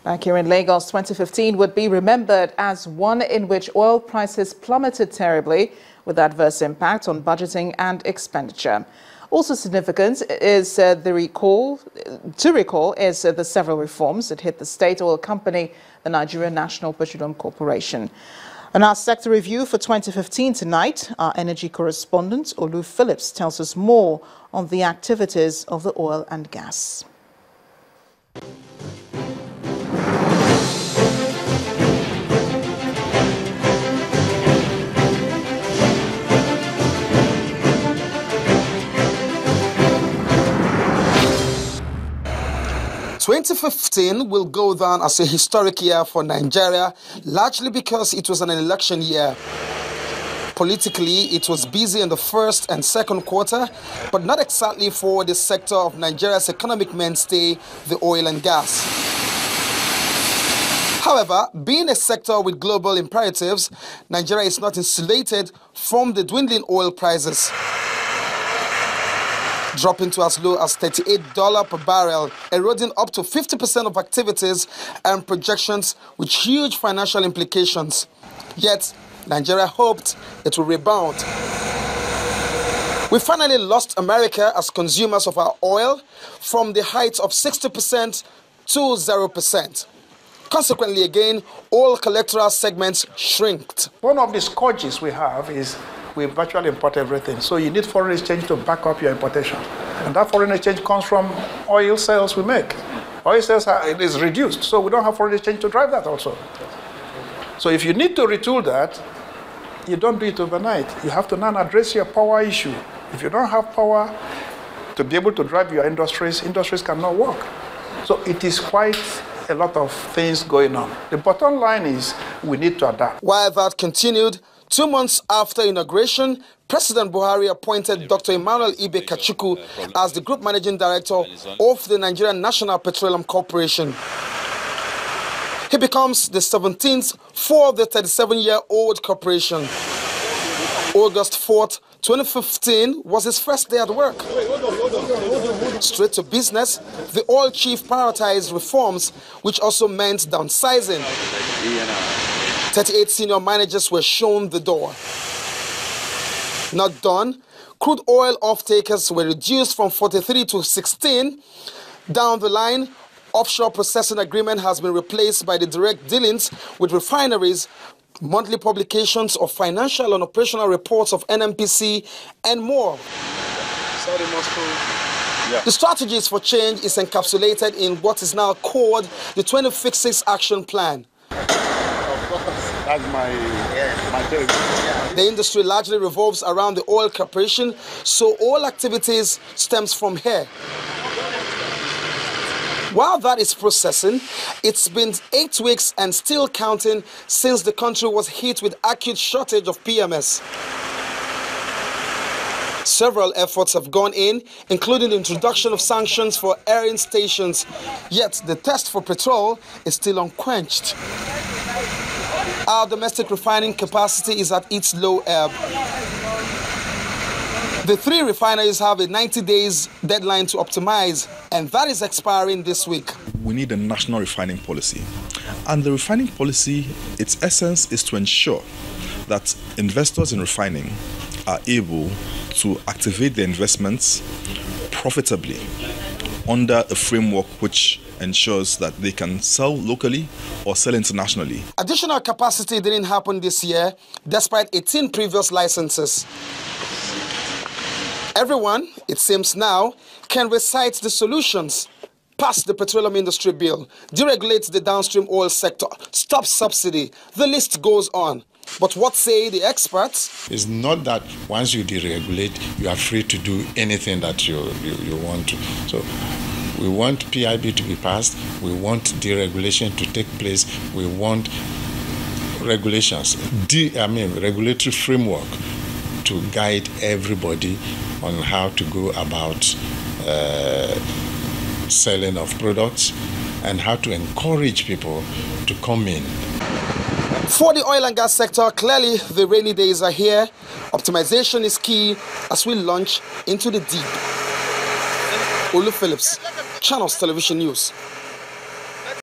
Back here in Lagos, 2015 would be remembered as one in which oil prices plummeted terribly, with adverse impact on budgeting and expenditure. Also significant is the several reforms that hit the state oil company, the Nigerian National Petroleum Corporation. On our sector review for 2015 tonight, our energy correspondent, Olu Philips, tells us more on the activities of the oil and gas. 2015 will go down as a historic year for Nigeria, largely because it was an election year. Politically, it was busy in the first and second quarter, but not exactly for the sector of Nigeria's economic mainstay, the oil and gas. However, being a sector with global imperatives, Nigeria is not insulated from the dwindling oil prices, dropping to as low as $38 per barrel, eroding up to 50% of activities and projections with huge financial implications. Yet, Nigeria hoped it would rebound. We finally lost America as consumers of our oil from the height of 60% to 0%. Consequently, again, oil collectoral segments shrinked. One of the scourges we have is we virtually import everything. So you need foreign exchange to back up your importation. And that foreign exchange comes from oil sales we make. Oil sales is reduced, so we don't have foreign exchange to drive that also. So if you need to retool that, you don't do it overnight. You have to now address your power issue. If you don't have power to be able to drive your industries cannot work. So it is quite a lot of things going on. The bottom line is we need to adapt. While that continued, 2 months after inauguration, President Buhari appointed Dr. Emmanuel Ibe Kachukwu as the Group Managing Director of the Nigerian National Petroleum Corporation. He becomes the 17th for the 37-year-old corporation. August 4th, 2015 was his first day at work. Straight to business, the oil chief prioritized reforms, which also meant downsizing. 38 senior managers were shown the door. Not done, crude oil off-takers were reduced from 43 to 16. Down the line, offshore processing agreement has been replaced by the direct dealings with refineries, monthly publications of financial and operational reports of NNPC, and more. The strategies for change is encapsulated in what is now called the 2056 Action Plan. That's my theory. The industry largely revolves around the oil corporation, so all activities stems from here. While that is processing, it's been 8 weeks and still counting since the country was hit with acute shortage of PMS. Several efforts have gone in, including the introduction of sanctions for airing stations, yet the thirst for petrol is still unquenched. Our domestic refining capacity is at its low ebb. The 3 refineries have a 90 days deadline to optimize, and that is expiring this week. We need a national refining policy. And the refining policy, its essence is to ensure that investors in refining are able to activate their investments profitably under a framework which ensures that they can sell locally or sell internationally. Additional capacity didn't happen this year, despite 18 previous licenses. Everyone, it seems now, can recite the solutions. Pass the petroleum industry bill, deregulate the downstream oil sector, stop subsidy, the list goes on. But what say the experts? It's not that once you deregulate, you are free to do anything that you want to. So we want PIB to be passed, we want deregulation to take place, we want regulations, regulatory framework to guide everybody on how to go about selling of products and how to encourage people to come in. For the oil and gas sector, clearly the rainy days are here. Optimization is key as we launch into the deep. Olu Philips, Channels Television News.